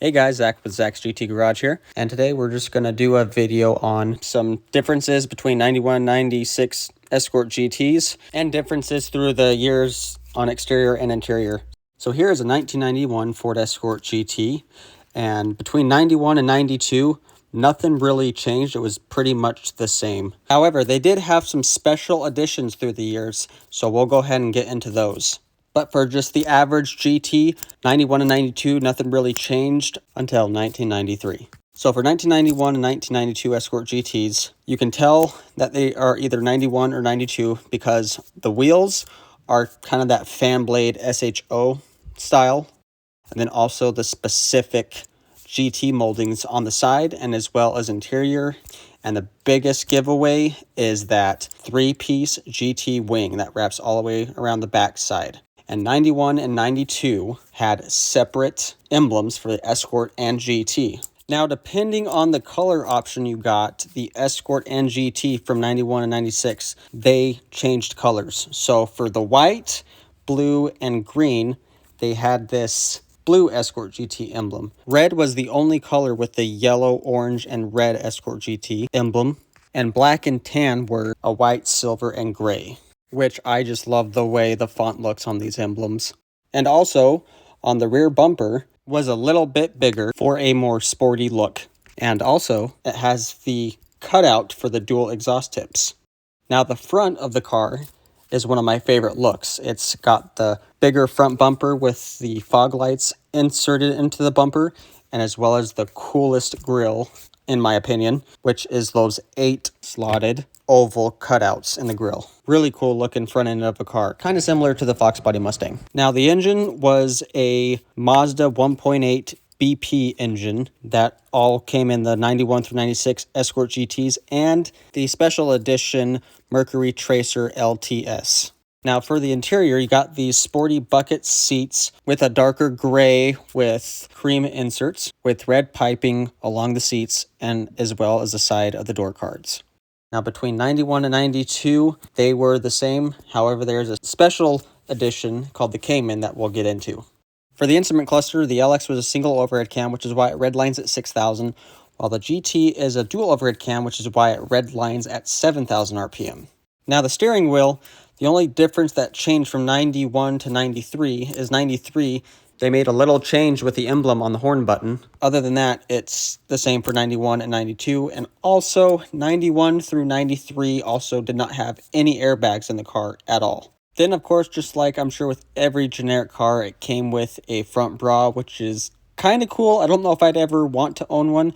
Hey guys, Zach with Zach's GT Garage here, and today we're just going to do a video on some differences between 91 and 96 Escort GTs and differences through the years on exterior and interior. So here is a 1991 Ford Escort GT, and between 91 and 92, nothing really changed. It was pretty much the same. However, they did have some special additions through the years, so we'll go ahead and get into those. But for just the average GT, 91 and 92, nothing really changed until 1993. So for 1991 and 1992 Escort GTs, you can tell that they are either 91 or 92 because the wheels are kind of that fan blade SHO style. And then also the specific GT moldings on the side and as well as interior. And the biggest giveaway is that three-piece GT wing that wraps all the way around the back side. And 91 and 92 had separate emblems for the Escort and GT. Now, depending on the color option you got, the Escort and GT from 91 and 96, they changed colors. So for the white, blue, and green, they had this blue Escort GT emblem. Red was the only color with the yellow, orange, and red Escort GT emblem. And black and tan were a white, silver, and gray, which I just love the way the font looks on these emblems. And also, on the rear bumper, was a little bit bigger for a more sporty look. And also, it has the cutout for the dual exhaust tips. Now, the front of the car is one of my favorite looks. It's got the bigger front bumper with the fog lights inserted into the bumper, and as well as the coolest grille, in my opinion, which is those 8 slotted oval cutouts in the grille. Really cool looking front end of a car, kind of similar to the Fox Body Mustang. Now, the engine was a Mazda 1.8 BP engine that all came in the 91 through 96 Escort GTs and the special edition Mercury Tracer LTS. Now, for the interior, you got these sporty bucket seats with a darker gray with cream inserts with red piping along the seats and as well as the side of the door cards. Now, between 91 and 92, they were the same. However, there's a special edition called the Cayman that we'll get into. For the instrument cluster, the LX was a single overhead cam, which is why it redlines at 6,000, while the GT is a dual overhead cam, which is why it redlines at 7,000 RPM. Now, the steering wheel, the only difference that changed from 91 to 93 is 93, they made a little change with the emblem on the horn button. Other than that, it's the same for 91 and 92. And also, 91 through 93 also did not have any airbags in the car at all. Then, of course, just like I'm sure with every generic car, it came with a front bra, which is kind of cool. I don't know if I'd ever want to own one,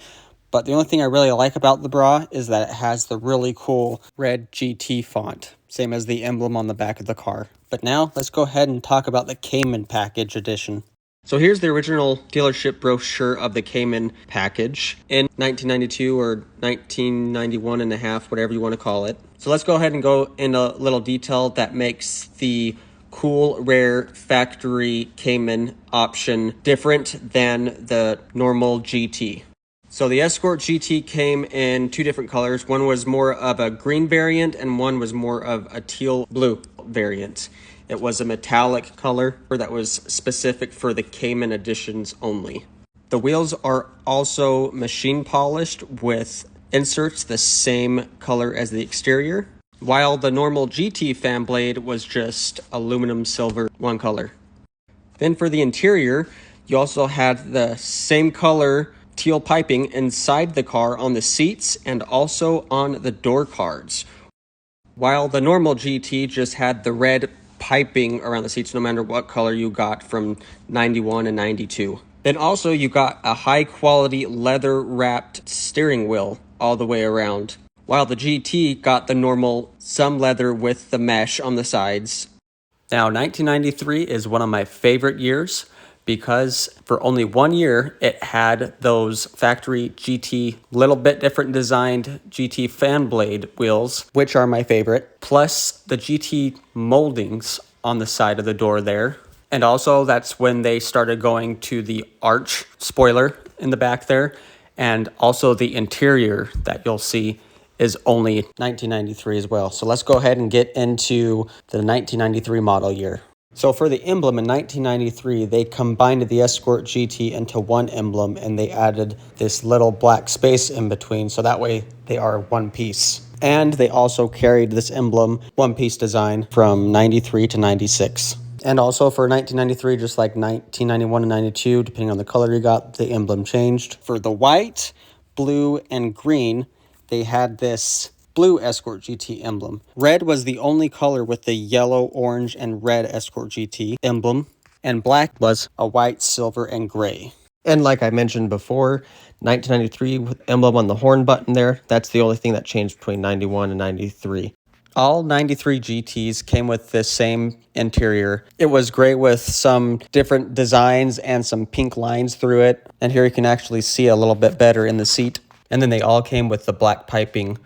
but the only thing I really like about the bra is that it has the really cool red GT font, same as the emblem on the back of the car. But now, let's go ahead and talk about the Cayman Package Edition. So here's the original dealership brochure of the Cayman package in 1992 or 1991 and a half, whatever you want to call it. So let's go ahead and go into a little detail that makes the cool, rare factory Cayman option different than the normal GT. So the Escort GT came in 2 different colors. One was more of a green variant and one was more of a teal blue variant. It was a metallic color that was specific for the Cayman editions only. The wheels are also machine polished with inserts the same color as the exterior, while the normal GT fan blade was just aluminum silver, one color. Then for the interior, you also had the same color teal piping inside the car on the seats and also on the door cards, while the normal GT just had the red piping around the seats no matter what color you got from 91 and 92. Then also you got a high quality leather wrapped steering wheel all the way around, while the GT got the normal some leather with the mesh on the sides. Now, 1993 is one of my favorite years because for only 1 year, it had those factory GT, little bit different designed GT fan blade wheels, which are my favorite, plus the GT moldings on the side of the door there. And also that's when they started going to the arch spoiler in the back there. And also the interior that you'll see is only 1993 as well. So let's go ahead and get into the 1993 model year. So for the emblem in 1993, they combined the Escort GT into one emblem and they added this little black space in between, so that way they are one piece. And they also carried this emblem one piece design from 93 to 96. And also for 1993, just like 1991 and 92, depending on the color you got, the emblem changed. For the white, blue, and green, they had this blue Escort GT emblem. Red was the only color with the yellow, orange, and red Escort GT emblem, and black was a white, silver, and gray. And like I mentioned before, 1993 with emblem on the horn button there, that's the only thing that changed between 91 and 93. All 93 GTs came with the same interior. It was gray with some different designs and some pink lines through it. And here you can actually see a little bit better in the seat. And then they all came with the black piping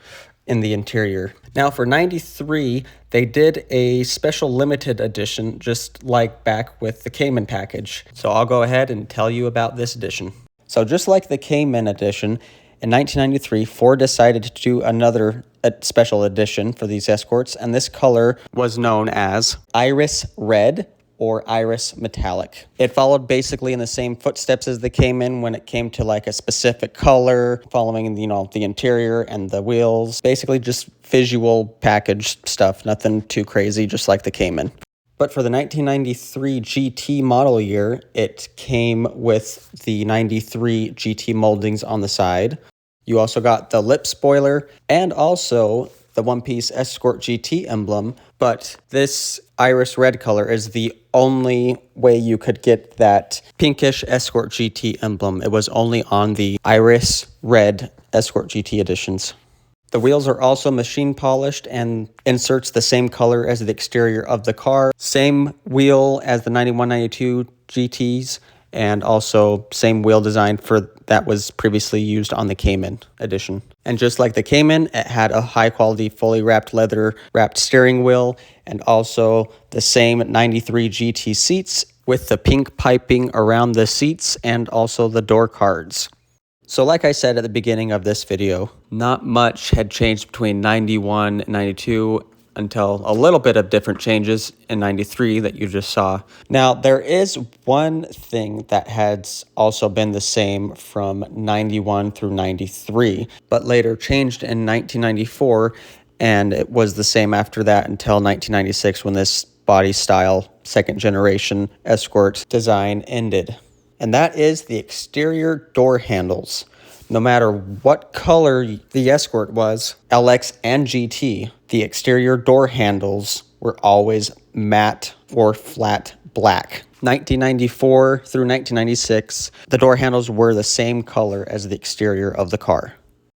in the interior. Now for 93, they did a special limited edition, just like back with the Cayman package. So I'll go ahead and tell you about this edition. So just like the Cayman edition, in 1993, Ford decided to do another special edition for these Escorts, and this color was known as Iris Red or Iris Metallic. It followed basically in the same footsteps as the Cayman when it came to like a specific color, following, the interior and the wheels. Basically just visual package stuff, nothing too crazy, just like the Cayman. But for the 1993 GT model year, it came with the 93 GT moldings on the side. You also got the lip spoiler and also the one-piece Escort GT emblem, but this iris red color is the only way you could get that pinkish Escort GT emblem. It was only on the iris red Escort GT editions. The wheels are also machine polished and inserts the same color as the exterior of the car. Same wheel as the 91-92 GTs, and also same wheel design for that was previously used on the Cayman edition. And just like the Cayman, it had a high quality fully wrapped leather wrapped steering wheel and also the same 93 GT seats with the pink piping around the seats and also the door cards. So like I said at the beginning of this video, not much had changed between 91 and 92 until a little bit of different changes in 93 that you just saw. Now, there is one thing that has also been the same from 91 through 93, but later changed in 1994, and it was the same after that until 1996 when this body style second generation Escort design ended. And that is the exterior door handles. No matter what color the Escort was, LX and GT, the exterior door handles were always matte or flat black. 1994 through 1996, the door handles were the same color as the exterior of the car.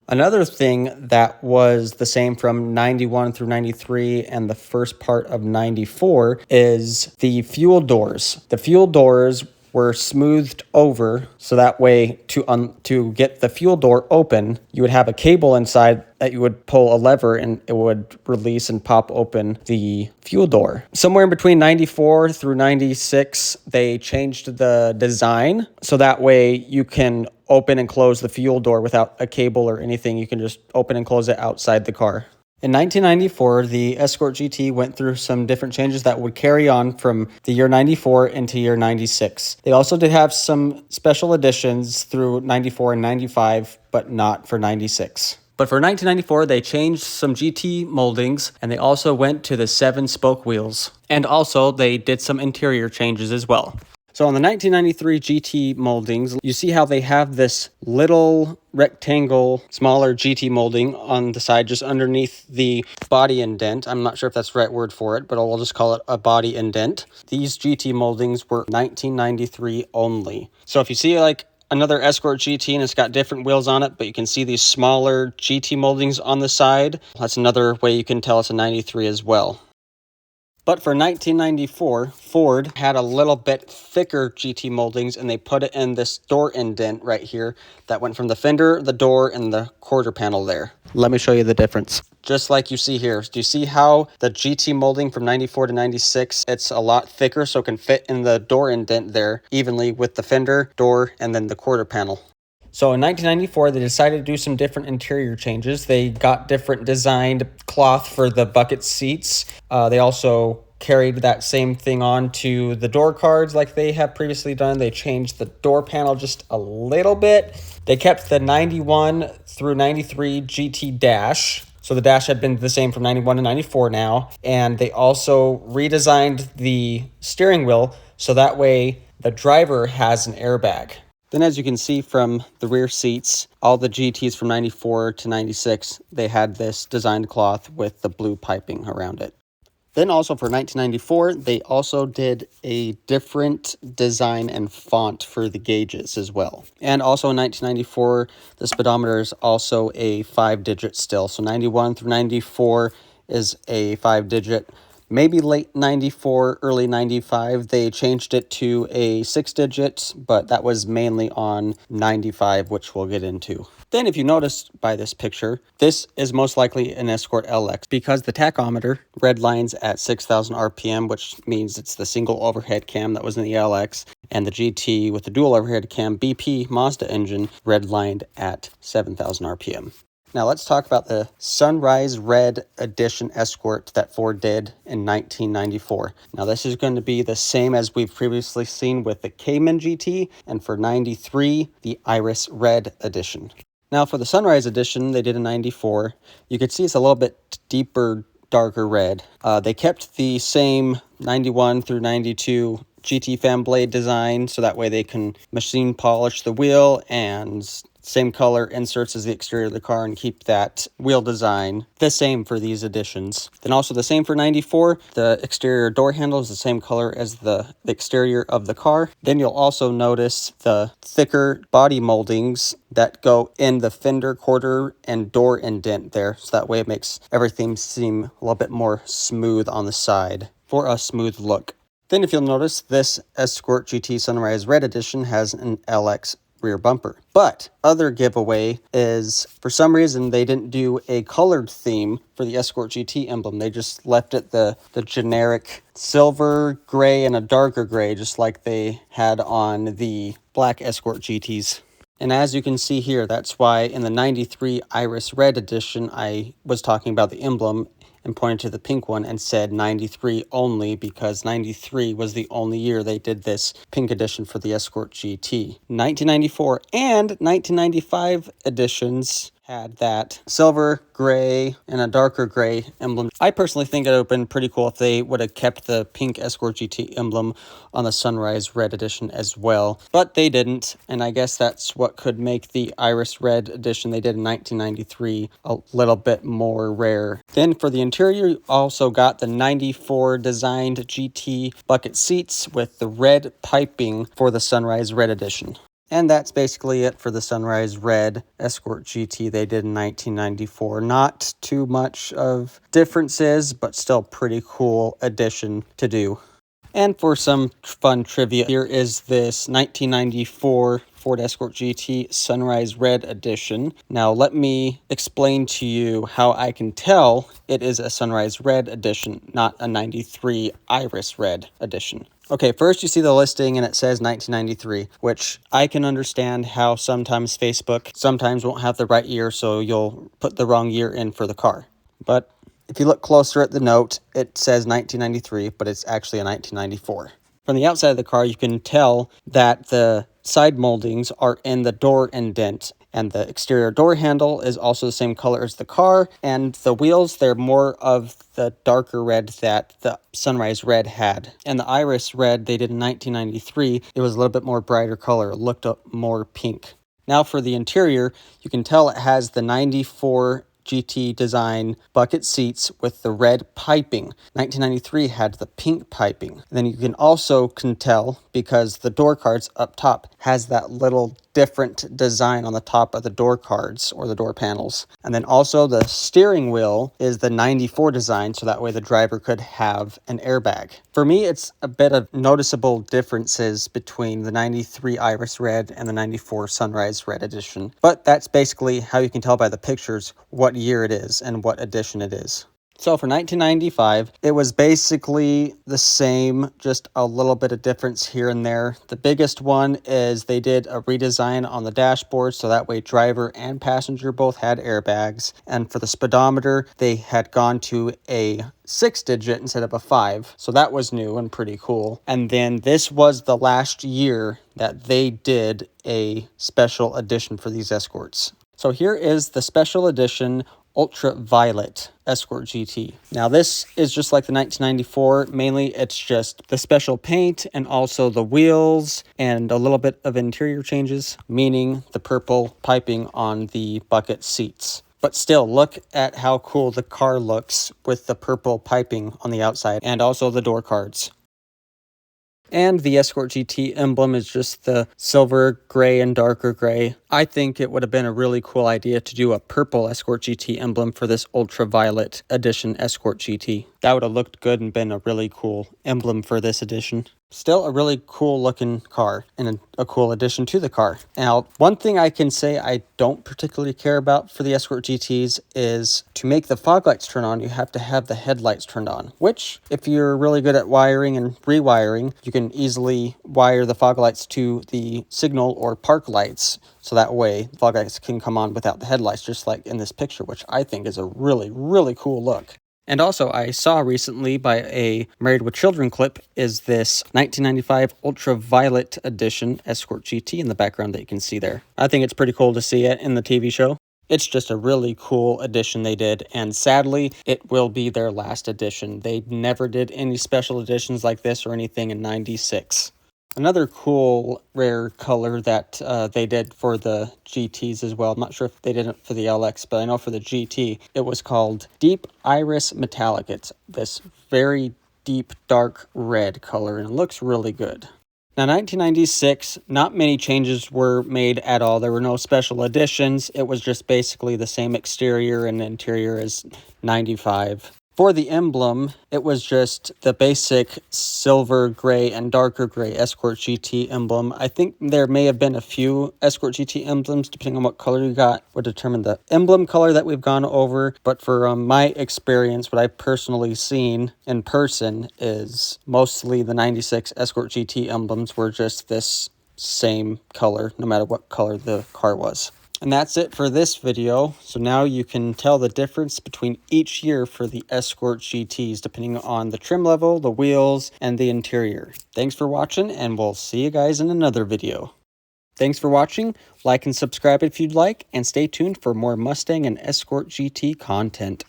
Another thing that was the same from 91 through 93 and the first part of 94 is the fuel doors. The fuel doors were smoothed over, so that way to get the fuel door open, you would have a cable inside that you would pull a lever and it would release and pop open the fuel door. Somewhere in between 94 through 96, they changed the design, so that way you can open and close the fuel door without a cable or anything. You can just open and close it outside the car. In 1994, the Escort GT went through some different changes that would carry on from the year 94 into year 96. They also did have some special editions through 94 and 95, but not for 96. But for 1994, they changed some GT moldings, and they also went to the 7-spoke wheels. And also, they did some interior changes as well. So on the 1993 GT moldings, you see how they have this little rectangle, smaller GT molding on the side just underneath the body indent. I'm not sure if that's the right word for it, but I'll just call it a body indent. These GT moldings were 1993 only. So if you see like another Escort GT and it's got different wheels on it, but you can see these smaller GT moldings on the side, that's another way you can tell it's a 93 as well. But for 1994, Ford had a little bit thicker GT moldings, and they put it in this door indent right here that went from the fender, the door, and the quarter panel there. Let me show you the difference. Just like you see here. Do you see how the GT molding from 94 to 96, it's a lot thicker so it can fit in the door indent there evenly with the fender, door, and then the quarter panel. So in 1994, they decided to do some different interior changes. They got different designed cloth for the bucket seats. They also carried that same thing on to the door cards like they have previously done. They changed the door panel just a little bit. They kept the 91 through 93 GT dash. So the dash had been the same from 91 to 94 now. And they also redesigned the steering wheel so that way the driver has an airbag. Then as you can see from the rear seats, all the GTs from 94 to 96, they had this designed cloth with the blue piping around it. Then also for 1994, they also did a different design and font for the gauges as well. And also in 1994, the speedometer is also a 5-digit still. So 91 through 94 is a 5-digit. Maybe late 94, early 95, they changed it to a 6-digit, but that was mainly on 95, which we'll get into. Then if you notice by this picture, this is most likely an Escort LX because the tachometer redlines at 6,000 RPM, which means it's the single overhead cam that was in the LX, and the GT with the dual overhead cam BP Mazda engine redlined at 7,000 RPM. Now let's talk about the Sunrise Red Edition Escort that Ford did in 1994. Now this is going to be the same as we've previously seen with the Cayman GT, and for 93, the Iris Red Edition. Now for the Sunrise Edition they did in 94, you can see it's a little bit deeper, darker red. They kept the same 91 through 92 GT fan blade design, so that way they can machine polish the wheel and same color inserts as the exterior of the car and keep that wheel design the same for these editions. Then also the same for 94, the exterior door handle is the same color as the exterior of the car. Then you'll also notice the thicker body moldings that go in the fender, quarter, and door indent there, so that way it makes everything seem a little bit more smooth on the side for a smooth look. Then if you'll notice, this Escort GT Sunrise Red Edition has an LX rear bumper. But other giveaway is, for some reason, they didn't do a colored theme for the Escort GT emblem. They just left it the generic silver, gray, and a darker gray, just like they had on the black Escort GTs. And as you can see here, that's why in the 93 Iris Red Edition, I was talking about the emblem and pointed to the pink one and said 93 only, because 93 was the only year they did this pink edition for the Escort GT. 1994 and 1995 editions had that silver, gray, and a darker gray emblem. I personally think it would have been pretty cool if they would have kept the pink Escort GT emblem on the Sunrise Red Edition as well, but they didn't, and I guess that's what could make the Iris Red Edition they did in 1993 a little bit more rare. Then for the interior, you also got the 94 designed GT bucket seats with the red piping for the Sunrise Red Edition. And that's basically it for the Sunrise Red Escort GT they did in 1994. Not too much of differences, but still pretty cool addition to do. And for some fun trivia, here is this 1994 Ford Escort GT Sunrise Red Edition. Now let me explain to you how I can tell it is a Sunrise Red Edition, not a 93 Iris Red Edition. Okay, first you see the listing and it says 1993, which I can understand how sometimes Facebook sometimes won't have the right year, so you'll put the wrong year in for the car. But if you look closer at the note, it says 1993, but it's actually a 1994. From the outside of the car, you can tell that the side moldings are in the door indent, and the exterior door handle is also the same color as the car, and the wheels, they're more of the darker red that the Sunrise Red had. And the Iris Red they did in 1993, it was a little bit more brighter color, it looked more pink. Now for the interior, you can tell it has the 94 GT design bucket seats with the red piping. 1993 had the pink piping. And then you can also tell because the door cards up top has that little different design on the top of the door cards or the door panels. And then also the steering wheel is the 94 design, so that way the driver could have an airbag. For me, it's a bit of noticeable differences between the 93 Iris Red and the 94 Sunrise Red Edition. But that's basically how you can tell by the pictures what year it is and what edition it is. So for 1995, it was basically the same, just a little bit of difference here and there. The biggest one is they did a redesign on the dashboard, so that way driver and passenger both had airbags. And for the speedometer, they had gone to a 6-digit instead of a 5. So that was new and pretty cool. And then this was the last year that they did a special edition for these Escorts. So here is the special edition Ultraviolet Escort GT. Now this is just like the 1994. Mainly it's just the special paint and also the wheels and a little bit of interior changes, meaning the purple piping on the bucket seats. But still, look at how cool the car looks with the purple piping on the outside and also the door cards. And the Escort GT emblem is just the silver, gray, and darker gray. I think it would have been a really cool idea to do a purple Escort GT emblem for this Ultraviolet Edition Escort GT. That would have looked good and been a really cool emblem for this edition. Still a really cool looking car and a cool addition to the car. Now, one thing I can say I don't particularly care about for the Escort GTs is to make the fog lights turn on, you have to have the headlights turned on, which if you're really good at wiring and rewiring, you can easily wire the fog lights to the signal or park lights. So that way fog lights can come on without the headlights, just like in this picture, which I think is a really, really cool look. And also, I saw recently by a Married with Children clip is this 1995 Ultraviolet Edition Escort GT in the background that you can see there. I think it's pretty cool to see it in the TV show. It's just a really cool edition they did, and sadly, it will be their last edition. They never did any special editions like this or anything in '96. Another cool rare color that they did for the GTs as well. I'm not sure if they did it for the LX, but I know for the GT, it was called Deep Iris Metallic. It's this very deep, dark red color, and it looks really good. Now, 1996, not many changes were made at all. There were no special editions. It was just basically the same exterior and interior as 95. For the emblem, it was just the basic silver, gray, and darker gray Escort GT emblem. I think there may have been a few Escort GT emblems, depending on what color you got, would determine the emblem color that we've gone over. But for my experience, what I've personally seen in person is mostly the 96 Escort GT emblems were just this same color, no matter what color the car was. And that's it for this video. So now you can tell the difference between each year for the Escort GTs, depending on the trim level, the wheels, and the interior. Thanks for watching, and we'll see you guys in another video. Thanks for watching. Like and subscribe if you'd like, and stay tuned for more Mustang and Escort GT content.